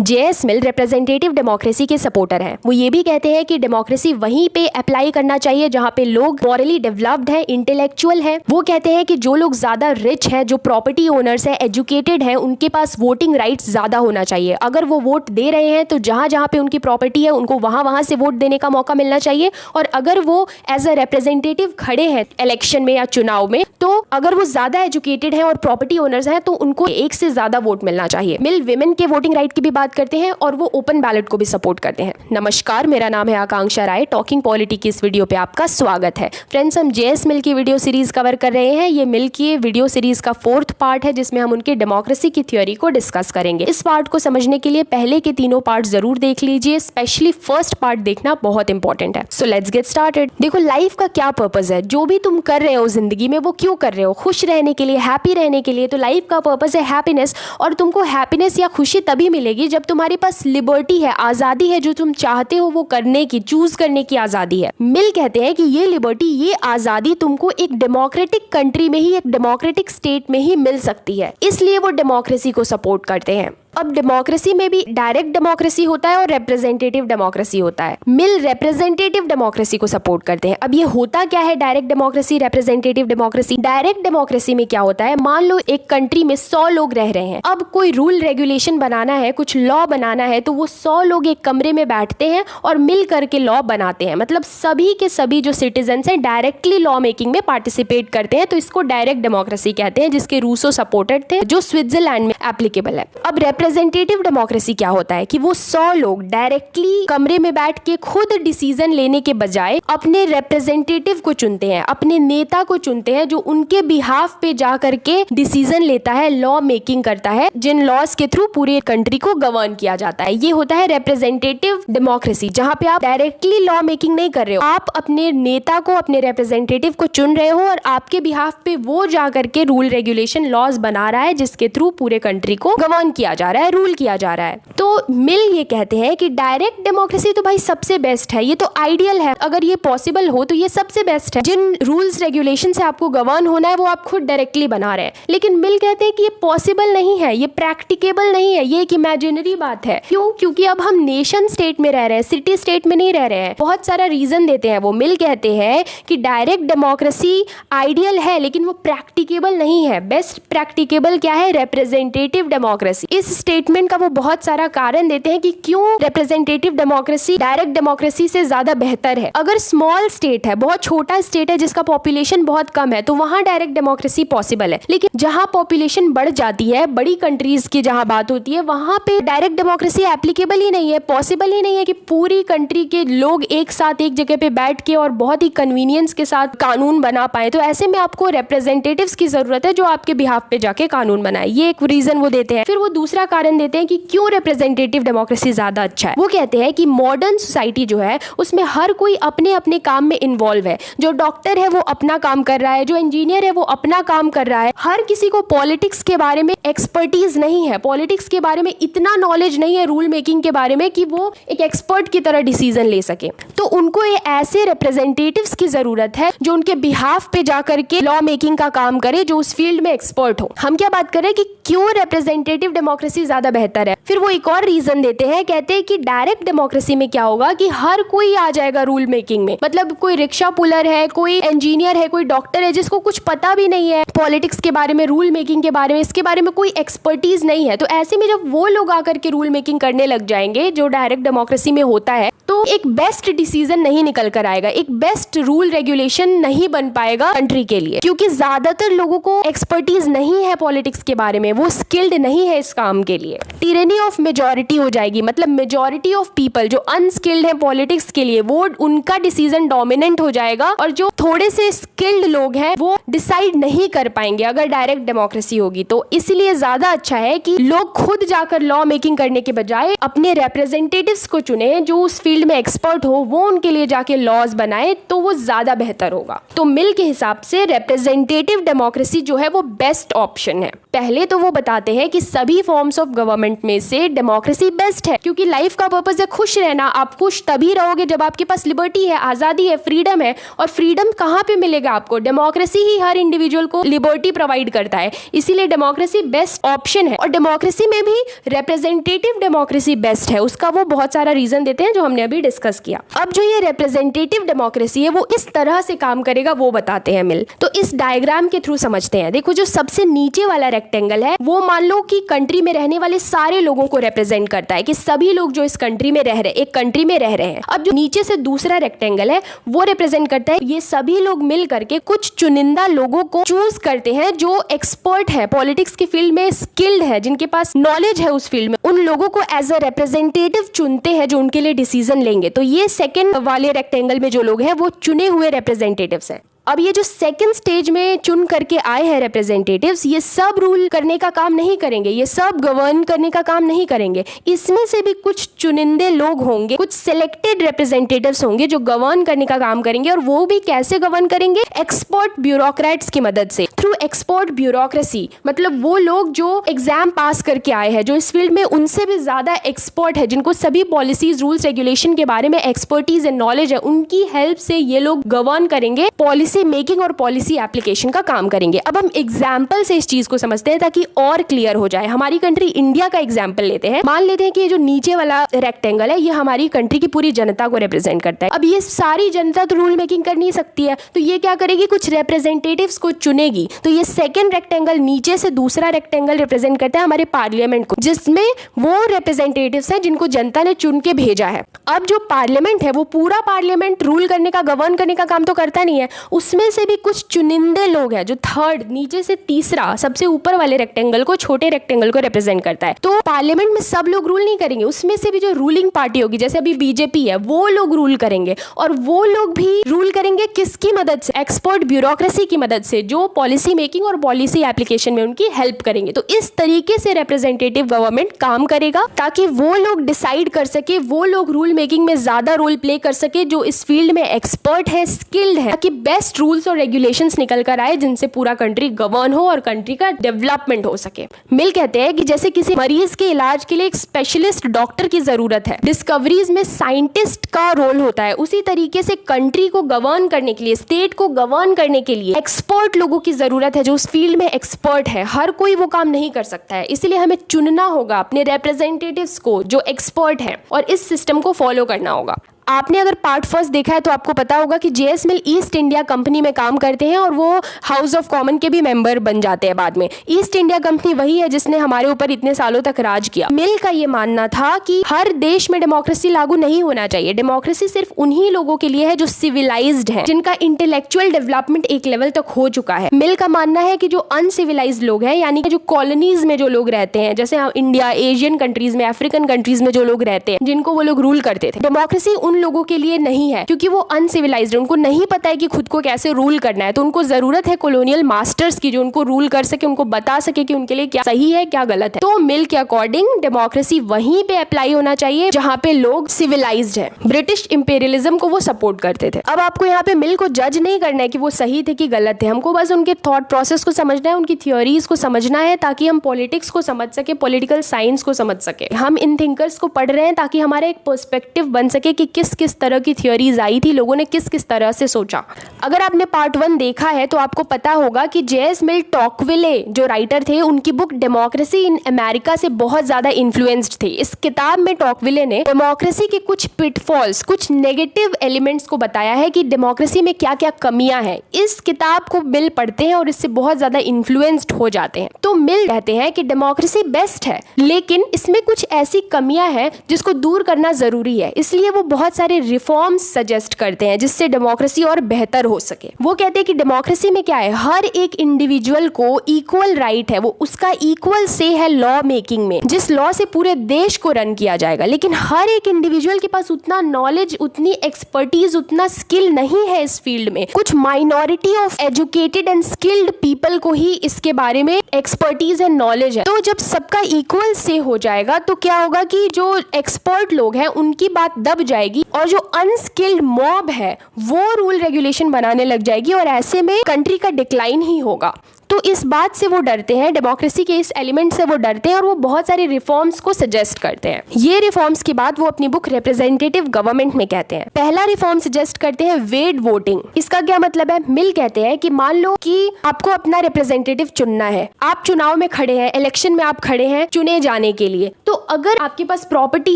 JS मिल representative democracy के supporter हैं। वो ये भी कहते हैं कि डेमोक्रेसी वहीं पे अप्लाई करना चाहिए जहाँ पे लोग मॉरली डेवलप्ड हैं, इंटेलेक्चुअल हैं। वो कहते हैं कि जो लोग ज्यादा रिच हैं, जो प्रॉपर्टी ओनर्स हैं, एजुकेटेड हैं, उनके पास वोटिंग राइट्स ज्यादा होना चाहिए। अगर वो वोट दे रहे हैं तो जहाँ जहाँ पे उनकी प्रॉपर्टी है उनको वहां से वोट देने का मौका मिलना चाहिए। और अगर वो एज अ रिप्रेजेंटेटिव खड़े हैं इलेक्शन में या चुनाव में, तो अगर वो ज्यादा एजुकेटेड हैं और प्रॉपर्टी ओनर्स हैं तो उनको एक से ज्यादा वोट मिलना चाहिए। मिल विमेन के वोटिंग राइट की भी बात करते हैं और वो ओपन बैलेट को भी सपोर्ट करते हैं। नमस्कार, मेरा नाम है आकांक्षा राय। टॉकिंग पॉलिटी की इस वीडियो पे आपका स्वागत है। फ्रेंड्स, हम जेएस मिल की वीडियो सीरीज कवर कर रहे हैं। ये मिल की वीडियो सीरीज का 4th पार्ट है जिसमें हम उनकी डेमोक्रेसी की थ्योरी को डिस्कस करेंगे। इस पार्ट को समझने के लिए पहले के तीनों पार्ट जरूर देख लीजिए, स्पेशली फर्स्ट पार्ट देखना बहुत इंपॉर्टेंट है। So let's get started. देखो, लाइफ का क्या पर्पस है, जो भी तुम कर रहे हो जिंदगी में वो क्यों कर रहे हो? खुश रहने के लिए, हैप्पी रहने के लिए। तो लाइफ का पर्पस है हैप्पीनेस, और तुमको हैप्पीनेस या खुशी तभी मिलेगी जब तुम्हारे पास लिबर्टी है, आजादी है, जो तुम चाहते हो वो करने की, चूज करने की आजादी है। मिल कहते हैं कि ये लिबर्टी, ये आजादी तुमको एक डेमोक्रेटिक कंट्री में ही, एक डेमोक्रेटिक स्टेट में ही मिल सकती है, इसलिए वो डेमोक्रेसी को सपोर्ट करते हैं। अब डेमोक्रेसी में भी डायरेक्ट डेमोक्रेसी होता है और रिप्रेजेंटेटिव डेमोक्रेसी होता है। मिल रिप्रेजेंटेटिव डेमोक्रेसी को सपोर्ट करते हैं। अब ये होता क्या है direct democracy, representative democracy? Direct democracy में क्या होता है, मान लो एक कंट्री में 100 लोग रह रहे हैं। अब कोई रूल रेगुलेशन बनाना है, कुछ लॉ बनाना है, तो वो 100 लोग एक कमरे में बैठते हैं और मिल करके लॉ बनाते हैं। मतलब सभी के सभी जो सिटीजन हैं डायरेक्टली लॉ मेकिंग में पार्टिसिपेट करते हैं। तो इसको डायरेक्ट डेमोक्रेसी कहते हैं, जिसके रूसो सपोर्टेड थे, जो स्विट्जरलैंड में एप्लीकेबल है। अब रिप्रेजेंटेटिव डेमोक्रेसी क्या होता है कि वो 100 लोग डायरेक्टली कमरे में बैठ के खुद डिसीजन लेने के बजाय अपने रिप्रेजेंटेटिव को चुनते हैं, अपने नेता को चुनते हैं, जो उनके बिहाफ पे जा करके डिसीजन लेता है, लॉ मेकिंग करता है, जिन लॉज के थ्रू पूरे कंट्री को गवर्न किया जाता है। ये होता है रिप्रेजेंटेटिव डेमोक्रेसी, जहां पे आप डायरेक्टली लॉ मेकिंग नहीं कर रहे हो, आप अपने नेता को, अपने रिप्रेजेंटेटिव को चुन रहे हो और आपके बिहाफ पे वो जा करके रूल रेगुलेशन लॉज बना रहा है, जिसके थ्रू पूरे कंट्री को गवर्न किया जा रहा है, रूल किया जा रहा है। तो मिल ये कहते हैं कि डायरेक्ट डेमोक्रेसी तो भाई सबसे बेस्ट है, ये तो आइडियल है। अगर ये पॉसिबल हो तो ये सबसे बेस्ट है। जिन रूल्स रेगुलेशन से आपको गवर्न होना है वो आप खुद डायरेक्टली बना रहे हैं। लेकिन मिल कहते हैं कि ये पॉसिबल नहीं है, ये प्रैक्टिकेबल नहीं है, ये एक इमेजिनरी बात है। क्यों? क्योंकि अब हम नेशन स्टेट में रह रहे हैं, सिटी स्टेट में नहीं रह रहे हैं। बहुत सारा रीजन देते हैं वो। मिल कहते हैं कि डायरेक्ट डेमोक्रेसी आइडियल है लेकिन वो प्रैक्टिकेबल नहीं है। बेस्ट प्रैक्टिकेबल क्या है? Representative democracy. इस स्टेटमेंट का वो बहुत सारा कारण देते हैं कि क्यों रिप्रेजेंटेटिव डेमोक्रेसी डायरेक्ट डेमोक्रेसी से ज्यादा बेहतर है। अगर स्मॉल स्टेट है, बहुत छोटा स्टेट है जिसका पॉपुलेशन बहुत कम है, तो वहां डायरेक्ट डेमोक्रेसी पॉसिबल है। लेकिन जहां पॉपुलेशन बढ़ जाती है, बड़ी कंट्रीज की जहां बात होती है, वहां पे डायरेक्ट डेमोक्रेसी एप्लीकेबल ही नहीं है, पॉसिबल ही नहीं है कि पूरी कंट्री के लोग एक साथ एक जगह पे बैठ के और बहुत ही कन्वीनियंस के साथ कानून बना पाए। तो ऐसे में आपको रिप्रेजेंटेटिव्स की जरूरत है जो आपके बिहाफ पे जाके कानून बनाए। ये एक रीजन वो देते हैं। फिर वो दूसरा कारण देते हैं कि क्यों रिप्रेजेंटेटिव डेमोक्रेसी ज्यादा अच्छा है। वो कहते हैं कि मॉडर्न सोसाइटी जो है उसमें हर कोई अपने अपने काम में इन्वॉल्व है। जो डॉक्टर है वो अपना काम कर रहा है, जो इंजीनियर है वो अपना काम कर रहा है। हर किसी को पॉलिटिक्स के बारे में एक्सपर्टीज नहीं है, पॉलिटिक्स के बारे में इतना नॉलेज नहीं है, रूल मेकिंग के बारे में, कि वो एक एक्सपर्ट की तरह डिसीजन ले सके। तो उनको ये ऐसे रिप्रेजेंटेटिव्स की जरूरत है जो उनके बिहाफ पे जाकर के लॉ मेकिंग का काम करे, जो उस फील्ड में एक्सपर्ट हो। हम क्या बात कर रहे हैं कि क्यों रिप्रेजेंटेटिव डेमोक्रेसी ज्यादा बेहतर है। फिर वो एक और रीजन देते हैं, कहते हैं कि डायरेक्ट डेमोक्रेसी में क्या होगा कि हर कोई आ जाएगा रूल मेकिंग में। मतलब कोई रिक्शा पुलर है, कोई इंजीनियर है, कोई डॉक्टर है, जिसको कुछ पता भी नहीं है पॉलिटिक्स के बारे में, रूल मेकिंग के बारे में, इसके बारे में कोई एक्सपर्टीज नहीं है। तो ऐसे में जब वो लोग आकर के रूल मेकिंग करने लग जाएंगे, जो डायरेक्ट डेमोक्रेसी में होता है, तो एक बेस्ट डिसीजन नहीं निकल कर आएगा, एक बेस्ट रूल रेगुलेशन नहीं बन पाएगा कंट्री के लिए, क्योंकि ज्यादातर लोगों को एक्सपर्टीज नहीं है पॉलिटिक्स के बारे में, वो स्किल्ड नहीं है इस काम के लिए। टिरेनी ऑफ मेजॉरिटी हो जाएगी, मतलब मेजॉरिटी ऑफ पीपल जो अनस्किल्ड है पॉलिटिक्स के लिए, वो उनका डिसीजन डोमिनेंट हो जाएगा, और जो थोड़े से स्किल्ड लोग हैं वो डिसाइड नहीं कर पाएंगे अगर डायरेक्ट डेमोक्रेसी होगी। तो इसलिए ज्यादा अच्छा है कि लोग खुद जाकर लॉ मेकिंग करने के बजाय अपने रिप्रेजेंटेटिव्स को चुने जो उस फील्ड में एक्सपर्ट हो, वो उनके लिए जाके लॉज बनाए, तो वो ज्यादा बेहतर होगा। तो मिल के हिसाब से रिप्रेजेंटेटिव डेमोक्रेसी जो है वो बेस्ट ऑप्शन है। पहले तो वो बताते हैं कि सभी फॉर्म्स ऑफ गवर्नमेंट में से डेमोक्रेसी बेस्ट है, क्योंकि लाइफ का पर्पस है खुश रहना। आप खुश तभी रहोगे जब आपके पास लिबर्टी है, आज़ादी है, फ्रीडम है। और फ्रीडम कहाँ पे मिलेगा आपको? डेमोक्रेसी ही हर इंडिविजुअल को लिबर्टी प्रोवाइड करता है, इसीलिए डेमोक्रेसी बेस्ट ऑप्शन है। और डेमोक्रेसी में भी रिप्रेजेंटेटिव डेमोक्रेसी बेस्ट है, उसका वो बहुत सारा रीजन देते हैं जो हमने अभी डिस्कस किया। अब जो ये रिप्रेजेंटेटिव डेमोक्रेसी है वो इस तरह से काम करेगा वो बताते हैं मिल। तो इस डायग्राम के थ्रू समझते हैं। देखो, जो सबसे नीचे वाला रेक्टेंगल है वो मान लो कि कंट्री में रहने वाले सारे लोगों को रिप्रेजेंट करता है, कि सभी लोग जो इस कंट्री में रह रहे, एक कंट्री में रह रहे हैं। अब जो नीचे से दूसरा रेक्टेंगल है वो रिप्रेजेंट करता है ये सभी लोग मिल करके कुछ चुनिंदा लोगों को चूज करते हैं जो एक्सपर्ट है, पॉलिटिक्स की फील्ड में स्किल्ड है, जिनके पास नॉलेज है उस फील्ड में। उन लोगों को एज अ रिप्रेजेंटेटिव चुनते हैं जो उनके लिए डिसीजन लेंगे। तो ये सेकंड वाले रेक्टेंगल में जो लोग हैं वो चुने हुए रिप्रेजेंटेटिव्स हैं। अब ये जो सेकंड स्टेज में चुन करके आए हैं रिप्रेजेंटेटिव्स, ये सब रूल करने का काम नहीं करेंगे, ये सब गवर्न करने का काम नहीं करेंगे। इसमें से भी कुछ चुनिंदे लोग होंगे, कुछ सिलेक्टेड रिप्रेजेंटेटिव्स होंगे जो गवर्न करने का काम करेंगे। और वो भी कैसे गवर्न करेंगे? एक्सपर्ट ब्यूरोक्रेट्स की मदद से, थ्रू एक्सपर्ट ब्यूरोक्रेसी। मतलब वो लोग जो एग्जाम पास करके आए हैं, जो इस फील्ड में उनसे भी ज्यादा एक्सपर्ट है, जिनको सभी पॉलिसीज, रूल्स, रेगुलेशन के बारे में एक्सपर्टीज एंड नॉलेज है, उनकी हेल्प से ये लोग गवर्न करेंगे, पॉलिसी मेकिंग और पॉलिसी एप्लीकेशन का काम करेंगे। अब हम एग्जाम्पल से इस चीज को समझते हैं ताकि और क्लियर हो जाए। हमारी कंट्री इंडिया का एग्जाम्पल लेते हैं। मान लेते हैं कि ये जो नीचे वाला रेक्टेंगल है ये हमारी कंट्री की पूरी जनता को रिप्रेजेंट करता है। अब ये सारी जनता तो रूल मेकिंग कर नहीं सकती है, तो ये क्या करेगी? कुछ रिप्रेजेंटेटिव्स को चुनेगी। तो ये सेकेंड रेक्टेंगल नीचे से दूसरा रेक्टेंगल रिप्रेजेंट करता है हमारे पार्लियामेंट को, जिसमें वो रिप्रेजेंटेटिव्स हैं जिनको जनता ने चुन के भेजा है। अब जो पार्लियामेंट है वो पूरा पार्लियामेंट रूल करने का, गवर्न करने का काम तो करता नहीं है, उसमें से भी कुछ चुनिंदे लोग हैं जो थर्ड, नीचे से तीसरा, सबसे ऊपर वाले रेक्टेंगल को, छोटे रेक्टेंगल को रिप्रेजेंट करता है। तो पार्लियामेंट में सब लोग रूल नहीं करेंगे, उसमें से भी जो रूलिंग पार्टी होगी, जैसे अभी बीजेपी है, वो लोग रूल करेंगे। और वो लोग भी रूल करेंगे किसकी मदद से? एक्सपर्ट ब्यूरोक्रेसी की मदद से, जो पॉलिसी मेकिंग और पॉलिसी एप्लीकेशन में उनकी हेल्प करेंगे। तो इस तरीके से रिप्रेजेंटेटिव गवर्नमेंट काम करेगा ताकि वो लोग डिसाइड कर सके, वो लोग रूल मेकिंग में ज्यादा रोल प्ले कर सके जो इस फील्ड में एक्सपर्ट है, स्किल्ड है, ताकि बेस्ट रूल्स और रेगुलेशंस निकल कर आए जिनसे पूरा कंट्री गवर्न हो और कंट्री का डेवलपमेंट हो सके। मिल कहते हैं कि जैसे किसी मरीज के इलाज के लिए एक स्पेशलिस्ट डॉक्टर की जरूरत है, डिस्कवरीज में साइंटिस्ट का रोल होता है, उसी तरीके से कंट्री को गवर्न करने के लिए, स्टेट को गवर्न करने के लिए एक्सपर्ट लोगों की जरूरत है जो उस फील्ड में एक्सपर्ट है। हर कोई वो काम नहीं कर सकता है, इसलिए हमें चुनना होगा अपने रिप्रेजेंटेटिव्स को जो एक्सपर्ट है और इस सिस्टम को फॉलो करना होगा। आपने अगर पार्ट फर्स्ट देखा है तो आपको पता होगा कि जेएस मिल ईस्ट इंडिया कंपनी में काम करते हैं और वो हाउस ऑफ कॉमन के भी मेंबर बन जाते हैं बाद में। ईस्ट इंडिया कंपनी वही है जिसने हमारे ऊपर इतने सालों तक राज किया। मिल का ये मानना था कि हर देश में डेमोक्रेसी लागू नहीं होना चाहिए। डेमोक्रेसी सिर्फ उन्हीं लोगों के लिए है जो सिविलाइज्ड है, जिनका इंटेलेक्चुअल डेवलपमेंट एक लेवल तक हो चुका है। मिल का मानना है कि जो अनसिविलाइज्ड लोग हैं, यानी कि जो कॉलोनीज में जो लोग रहते हैं, जैसे इंडिया, एशियन कंट्रीज में, अफ्रीकन कंट्रीज में जो लोग रहते हैं, जिनको वो लोग रूल करते थे, डेमोक्रेसी उन लोगों के लिए नहीं है क्योंकि वो अनसिविलाइज्ड है, उनको नहीं पता है कि खुद को कैसे रूल करना है। तो उनको जरूरत है कॉलोनियल मास्टर्स की जो उनको रूल कर सके, उनको बता सके कि उनके लिए क्या सही है क्या गलत है। तो मिल के अकॉर्डिंग डेमोक्रेसी वहीं पे अप्लाई होना चाहिए जहां पे लोग सिविलाइज्ड है। ब्रिटिश इंपीरियलिज्म को वो सपोर्ट करते थे। अब आपको यहाँ पे मिल को जज नहीं करना है कि वो सही थे कि गलत थे, हमको बस उनके थॉट प्रोसेस को समझना है, उनकी थ्योरीज को समझना है ताकि हम पॉलिटिक्स को समझ सके, पॉलिटिकल साइंस को समझ सके। हम इन थिंकर्स को पढ़ रहे हैं ताकि हमारा एक पर्सपेक्टिव बन सके कि किस किस तरह की थ्योरीज आई थी, लोगों ने किस किस तरह से सोचा। अगर आपने पार्ट 1 देखा है तो आपको पता होगा कि जेएस मिल टॉकविले जो राइटर थे, उनकी बुक डेमोक्रेसी इन अमेरिका से बहुत ज्यादा इन्फ्लुएंस्ड थे। इस किताब में टॉकविले ने डेमोक्रेसी के कुछ पिटफॉल्स, कुछ नेगेटिव एलिमेंट्स को बताया है कि डेमोक्रेसी में क्या क्या कमियां हैं। इस किताब को मिल पढ़ते हैं और इससे बहुत ज्यादा इन्फ्लुएंस्ड हो जाते हैं। तो मिल कहते हैं कि डेमोक्रेसी बेस्ट है लेकिन इसमें कुछ ऐसी कमियां हैं जिसको दूर करना जरूरी है, इसलिए वो बहुत सारे रिफॉर्म्स सजेस्ट करते हैं जिससे डेमोक्रेसी और बेहतर हो सके। वो कहते हैं कि डेमोक्रेसी में क्या है, हर एक इंडिविजुअल को इक्वल राइट है, वो उसका इक्वल से है लॉ मेकिंग में, जिस लॉ से पूरे देश को रन किया जाएगा। लेकिन हर एक इंडिविजुअल के पास उतना नॉलेज, उतनी एक्सपर्टीज, उतना स्किल नहीं है इस फील्ड में। कुछ minority of educated and skilled people को ही इसके बारे में एक्सपर्टीज एंड नॉलेज है। तो जब सबका इक्वल से हो जाएगा तो क्या होगा कि जो एक्सपर्ट लोग हैं उनकी बात दब जाएगी और जो अनस्किल्ड मॉब है वो रूल रेगुलेशन बनाने लग जाएगी और ऐसे में कंट्री का डिक्लाइन ही होगा। तो इस बात से वो डरते हैं, डेमोक्रेसी के इस एलिमेंट से वो डरते हैं और वो बहुत सारे रिफॉर्म्स को सजेस्ट करते हैं। ये रिफॉर्म्स की बात वो अपनी बुक रिप्रेजेंटेटिव गवर्नमेंट में कहते हैं। पहला रिफॉर्म सजेस्ट करते हैं वेड वोटिंग। इसका क्या मतलब है? मिल कहते हैं कि मान लो कि आपको अपना रिप्रेजेंटेटिव चुनना है, आप चुनाव में खड़े हैं, इलेक्शन में आप खड़े हैं चुने जाने के लिए, तो अगर आपके पास प्रॉपर्टी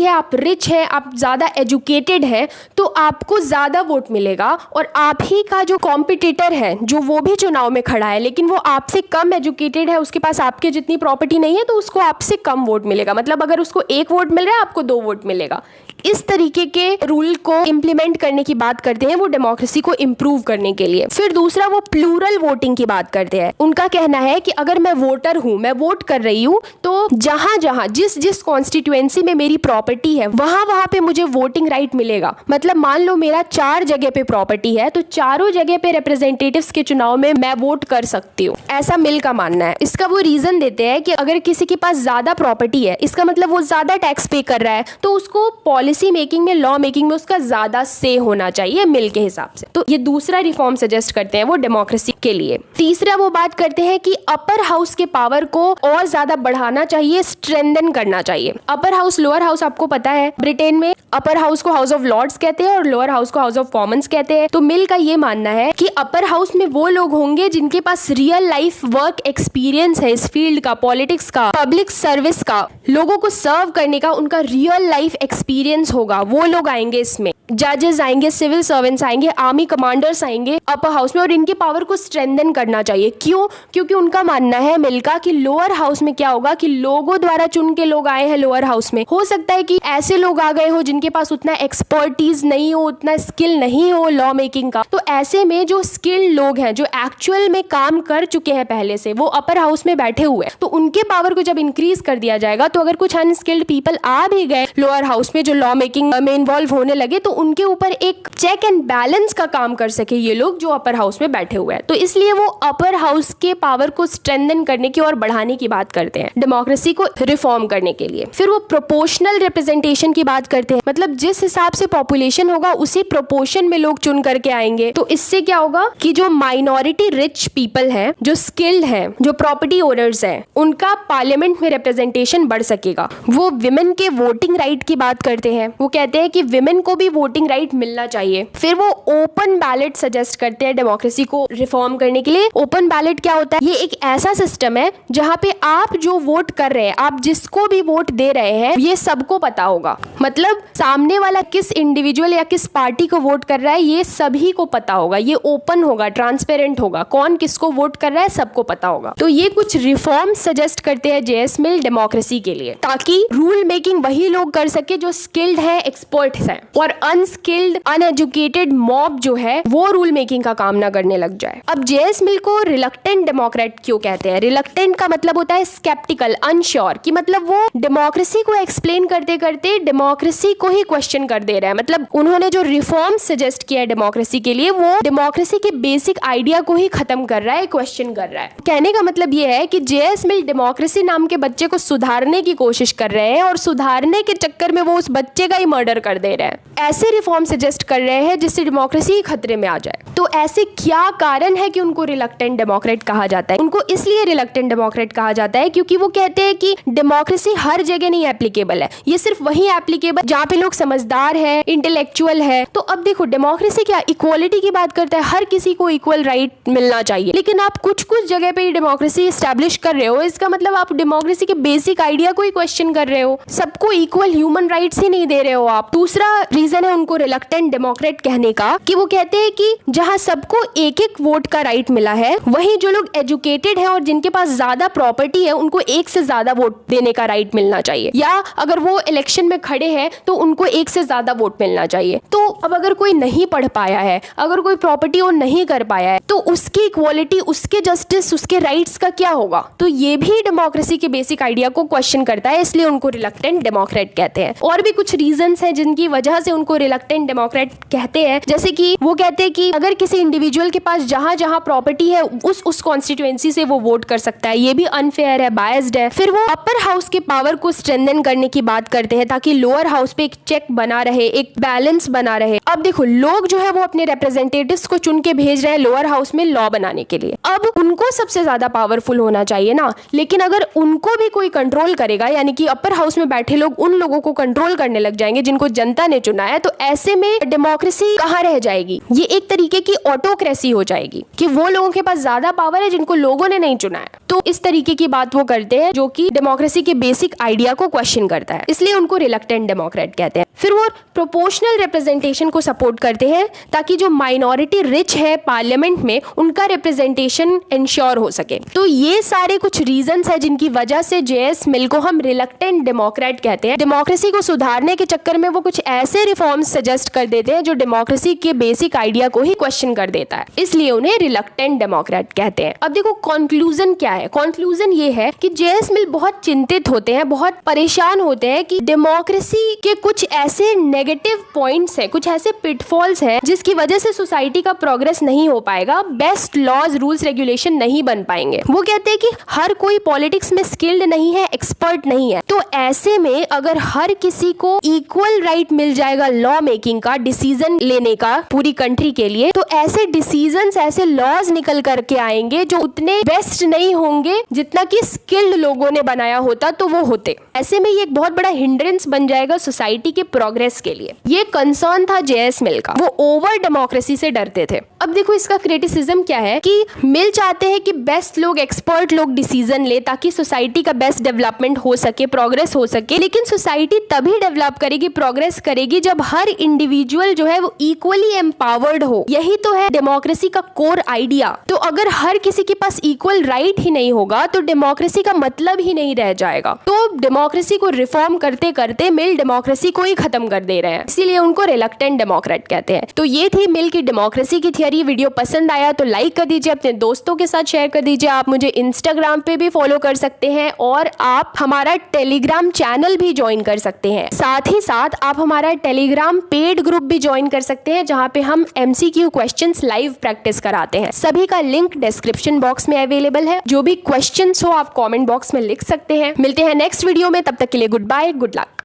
है, आप रिच हैं, आप ज्यादा एजुकेटेड हैं, तो आपको ज्यादा वोट मिलेगा और आप ही का जो कॉम्पिटिटर है, जो वो भी चुनाव में खड़ा है लेकिन वो आपसे कम एजुकेटेड है, उसके पास आपके जितनी प्रॉपर्टी नहीं है, तो उसको आपसे कम वोट मिलेगा। मतलब अगर उसको 1 वोट मिल रहा है, आपको 2 वोट मिलेगा। इस तरीके के रूल को इम्प्लीमेंट करने की बात करते हैं वो डेमोक्रेसी को इम्प्रूव करने के लिए। फिर दूसरा वो प्लूरल वोटिंग की बात करते हैं। उनका कहना है कि अगर मैं वोटर हूं, मैं वोट कर रही हूं, तो जहां जहां जिस जिस कॉन्स्टिट्यूएंसी में मेरी प्रॉपर्टी है वहां वहां पे मुझे वोटिंग राइट मिलेगा। मतलब मान लो मेरा 4 जगह पे प्रॉपर्टी है, तो चारों जगह पे रिप्रेजेंटेटिव्स के चुनाव में मैं वोट कर सकती हूँ, ऐसा मिल का मानना है। इसका वो रीजन देते हैं कि अगर किसी के पास ज्यादा प्रॉपर्टी है, इसका मतलब वो ज्यादा टैक्स पे कर रहा है, तो उसको पॉलिसी मेकिंग में, लॉ मेकिंग में उसका ज्यादा से होना चाहिए मिल के हिसाब से। तो ये दूसरा रिफॉर्म सजेस्ट करते हैं वो डेमोक्रेसी के लिए। तीसरा वो बात करते हैं कि अपर हाउस के पावर को और ज्यादा बढ़ाना चाहिए, स्ट्रेंथन करना चाहिए। अपर हाउस, लोअर हाउस आपको पता है, ब्रिटेन में अपर हाउस को हाउस ऑफ लॉर्ड्स कहते हैं और लोअर हाउस को हाउस ऑफ कॉमन्स कहते हैं। तो मिल का ये मानना है कि अपर हाउस में वो लोग होंगे जिनके पास रियल लाइफ वर्क एक्सपीरियंस है, इस फील्ड का, पॉलिटिक्स का, पब्लिक सर्विस का, लोगों को सर्व करने का उनका रियल लाइफ एक्सपीरियंस होगा, वो लोग आएंगे इसमें। जजेस आएंगे, सिविल सर्वेंट्स आएंगे, आर्मी कमांडर्स आएंगे अपर हाउस में, और इनके पावर को स्ट्रेंथन करना चाहिए। क्यों? क्योंकि उनका मानना है मिल का कि लोअर हाउस में क्या होगा कि लोगों द्वारा चुन के लोग आए हैं लोअर हाउस में, हो सकता है कि ऐसे लोग आ गए हो जिनके पास उतना एक्सपर्टीज नहीं हो, उतना स्किल नहीं हो लॉ मेकिंग का। तो ऐसे में जो स्किल्ड लोग हैं, जो एक्चुअल में काम कर चुके हैं पहले से, वो अपर हाउस में बैठे हुए हैं, तो उनके पावर को जब इंक्रीज कर दिया जाएगा, तो अगर कुछ अनस्किल्ड पीपल आ भी गए लोअर हाउस में जो लॉ मेकिंग में इन्वॉल्व होने लगे, तो उनके ऊपर एक चेक एंड बैलेंस का काम कर सके ये लोग जो अपर हाउस में बैठे हुए हैं। तो इसलिए वो अपर हाउस के पावर को स्ट्रेंथन करने की और बढ़ाने की बात करते हैं डेमोक्रेसी को रिफॉर्म करने के लिए। फिर वो प्रोपोर्शनल रिप्रेजेंटेशन की बात करते हैं। मतलब जिस हिसाब से पॉपुलेशन होगा उसी प्रोपोर्शन में लोग चुन करके आएंगे। तो इससे क्या होगा कि जो माइनॉरिटी रिच पीपल है, जो स्किल्ड है, जो प्रॉपर्टी ओनर्स है, उनका पार्लियामेंट में रिप्रेजेंटेशन बढ़ सकेगा। वो विमेन के वोटिंग राइट की बात करते हैं। वो कहते हैं कि विमेन को भी वोटिंग राइट मिलना चाहिए। फिर वो ओपन बैलेट सजेस्ट करते हैं डेमोक्रेसी को रिफॉर्म करने के लिए। ओपन बैलेट क्या होता है? ये एक ऐसा सिस्टम है जहां पे आप जो वोट कर रहे हैं, आप जिसको भी वोट दे रहे हैं, ये सबको पता होगा। मतलब सामने वाला किस इंडिविजुअल या किस पार्टी को वोट कर रहा है, ये सभी को पता होगा। ये ओपन होगा, ट्रांसपेरेंट होगा, कौन किसको वोट कर रहा है सबको पता होगा। तो ये कुछ रिफॉर्म सजेस्ट करते हैं जेएस मिल डेमोक्रेसी के लिए, ताकि रूल मेकिंग वही लोग कर सके जो स्किल्ड है, एक्सपर्ट्स हैं, और अनस्किल्ड अनएजुकेटेड मॉब जो है वो रूल मेकिंग का काम ना करने लग जाए। अब जेएस मिल को रिलक्टेंट डेमोक्रेट क्यों कहते हैं? रिलक्टेंट का मतलब होता है स्केप्टिकल, अनश्योर, कि मतलब वो डेमोक्रेसी को एक्सप्लेन करते करते डेमोक्रेसी को ही क्वेश्चन कर दे रहा है। मतलब उन्होंने जो रिफॉर्म सजेस्ट किया है डेमोक्रेसी के लिए, वो डेमोक्रेसी के बेसिक आइडिया को ही खत्म कर रहा है, क्वेश्चन कर रहा है। कहने का मतलब ये है कि जेएस मिल डेमोक्रेसी नाम के बच्चे को सुधारने की कोशिश कर रहे हैं और सुधारने के चक्कर में वो उस बच्चे का ही मर्डर कर दे रहे हैं। ऐसे रिफॉर्म सजेस्ट कर रहे हैं जिससे डेमोक्रेसी ही खतरे में आ जाए। तो ऐसे क्या कारण है कि उनको रिलक्टेंट डेमोक्रेट कहा जाता है? उनको इसलिए रिलक्टेंट डेमोक्रेट कहा जाता है क्योंकि वो कहते हैं कि डेमोक्रेसी हर जगह नहीं एप्लीकेबल है, ये सिर्फ वही एप्लीकेबल जहाँ पे लोग समझदार है, इंटेलेक्चुअल है। तो अब देखो, डेमोक्रेसी क्या इक्वालिटी की बात करता है, हर किसी को इक्वल राइट मिलना चाहिए, लेकिन आप कुछ कुछ जगह पे डेमोक्रेसी एस्टैब्लिश कर रहे हो, इसका मतलब आप डेमोक्रेसी के बेसिक आइडिया को ही क्वेश्चन कर रहे हो, सबको इक्वल ह्यूमन राइट्स ही नहीं दे रहे हो आप। दूसरा रीजन है उनको रिलक्टेंट डेमोक्रेट कहने का कि वो कहते हैं कि जहां सबको एक एक वोट का राइट मिला है, वहीं जो लोग एजुकेटेड हैं और जिनके पास ज्यादा प्रॉपर्टी है, उनको एक से ज्यादा वोट देने का राइट मिलना चाहिए, या अगर वो इलेक्शन में खड़े हैं तो उनको एक से ज्यादा वोट मिलना चाहिए। तो अब अगर कोई नहीं पढ़ पाया है, अगर कोई प्रॉपर्टी ओन नहीं कर पाया है, तो उसकी इक्वालिटी, उसके जस्टिस, उसके राइट्स का क्या होगा? तो ये भी डेमोक्रेसी के बेसिक आइडिया को क्वेश्चन करता है, इसलिए उनको रिलक्टेंट डेमोक्रेट कहते हैं। और भी कुछ रीजंस हैं जिनकी वजह से उनको रिलक्टेंट डेमोक्रेट कहते हैं, जैसे कि वो कहते हैं कि अगर किसी इंडिविजुअल के पास जहां जहां प्रॉपर्टी है उस कॉन्स्टिट्यूएंसी से वो वोट कर सकता है, ये भी अनफेयर है, बायस्ड है। फिर वो अपर हाउस के पावर को स्ट्रेंथन करने की बात करते हैं ताकि लोअर लोअर हाउस पे एक चेक बना रहे, एक बैलेंस बना रहे। अब देखो लोग जो है वो अपने रिप्रेजेंटेटिव्स को चुन के भेज रहे हैं लोअर हाउस में लॉ बनाने के लिए। अब उनको सबसे ज्यादा पावरफुल होना चाहिए ना, लेकिन अगर उनको भी कोई कंट्रोल करेगा, यानी कि अपर हाउस में बैठे लोग उन लोगों को कंट्रोल करने लग जाएंगे जिनको जनता ने चुना है, तो ऐसे में डेमोक्रेसी कहाँ रह जाएगी? ये एक तरीके की ऑटोक्रेसी हो जाएगी कि वो लोगों के पास ज्यादा पावर है जिनको लोगों ने नहीं चुना है। तो इस तरीके की बात वो करते हैं जो कि डेमोक्रेसी के बेसिक आइडिया को क्वेश्चन करता है, इसलिए उनको रिलक्टेंट डेमोक्रेट कहते हैं। फिर वो प्रोपोर्शनल रिप्रेजेंटेशन को सपोर्ट करते हैं ताकि जो माइनॉरिटी रिच है पार्लियामेंट में उनका रिप्रेजेंटेशन इंश्योर हो सके। तो ये सारे कुछ रीजंस है जिनकी वजह से जेएस मिल को हम रिलक्टेंट डेमोक्रेट कहते हैं। डेमोक्रेसी को सुधारने के चक्कर में वो कुछ ऐसे रिफॉर्म्स सजेस्ट कर देते हैं जो डेमोक्रेसी के बेसिक आइडिया को ही क्वेश्चन कर देता है, इसलिए उन्हें रिलक्टेंट डेमोक्रेट कहते हैं। अब देखो कंक्लूजन क्या है? कंक्लूजन ये है कि जेएस मिल बहुत चिंतित होते हैं, बहुत परेशान होते हैं कि डेमोक्रेसी के कुछ ऐसे नेगेटिव पॉइंट्स हैं, कुछ ऐसे पिटफॉल्स हैं जिसकी वजह से सोसाइटी का प्रोग्रेस नहीं हो पाएगा, बेस्ट लॉज रूल्स रेगुलेशन नहीं बन पाएंगे। वो कहते हैं कि हर कोई पॉलिटिक्स में स्किल्ड नहीं है, एक्सपर्ट नहीं है, तो ऐसे में अगर हर किसी को इक्वल राइट मिल जाएगा लॉ मेकिंग का, डिसीजन लेने का पूरी कंट्री के लिए, तो ऐसे डिसीजंस, ऐसे लॉज निकल करके आएंगे जो उतने बेस्ट नहीं होंगे जितना कि स्किल्ड लोगों ने बनाया होता तो वो होते। ऐसे में ये एक बहुत बड़ा हिंड्रेंस बन जाएगा सोसाइटी के प्रोग्रेस के लिए। ये कंसर्न था जेएस मिल का, वो ओवर डेमोक्रेसी से डरते थे। अब देखो इसका क्रिटिसिज्म क्या है कि मिल चाहते हैं कि बेस्ट लोग, एक्सपर्ट लोग डिसीजन ले ताकि सोसाइटी का बेस्ट डेवलपमेंट हो सके, प्रोग्रेस हो सके। लेकिन सोसाइटी तभी डेवलप करेगी, प्रोग्रेस करेगी जब हर इंडिविजुअल जो है वो इक्वली एम्पावर्ड हो। यही तो है डेमोक्रेसी का कोर आइडिया। तो अगर हर किसी के पास इक्वल राइट ही नहीं होगा तो डेमोक्रेसी का मतलब ही नहीं रह जाएगा। तो डेमोक्रेसी को रिफॉर्म करते करते मिल डेमोक्रेसी को ही खत्म कर दे रहे हैं, इसीलिए उनको रिलक्टेंट डेमोक्रेट कहते हैं। तो ये थी मिल की डेमोक्रेसी की थियरी। वीडियो पसंद आया तो लाइक कर दीजिए, अपने दोस्तों के साथ शेयर कर दीजिए। आप मुझे इंस्टाग्राम पे भी फॉलो कर सकते हैं और आप हमारा टेलीग्राम चैनल भी ज्वाइन कर सकते हैं। साथ ही साथ आप हमारा टेलीग्राम पेड ग्रुप भी ज्वाइन कर सकते हैं जहां पे हम MCQ क्वेश्चंस लाइव प्रैक्टिस कराते हैं। सभी का लिंक डिस्क्रिप्शन बॉक्स में अवेलेबल है। जो भी क्वेश्चंस हो आप कमेंट बॉक्स में लिख सकते हैं। मिलते हैं नेक्स्ट वीडियो में, तब तक के लिए गुड बाय, गुड लक।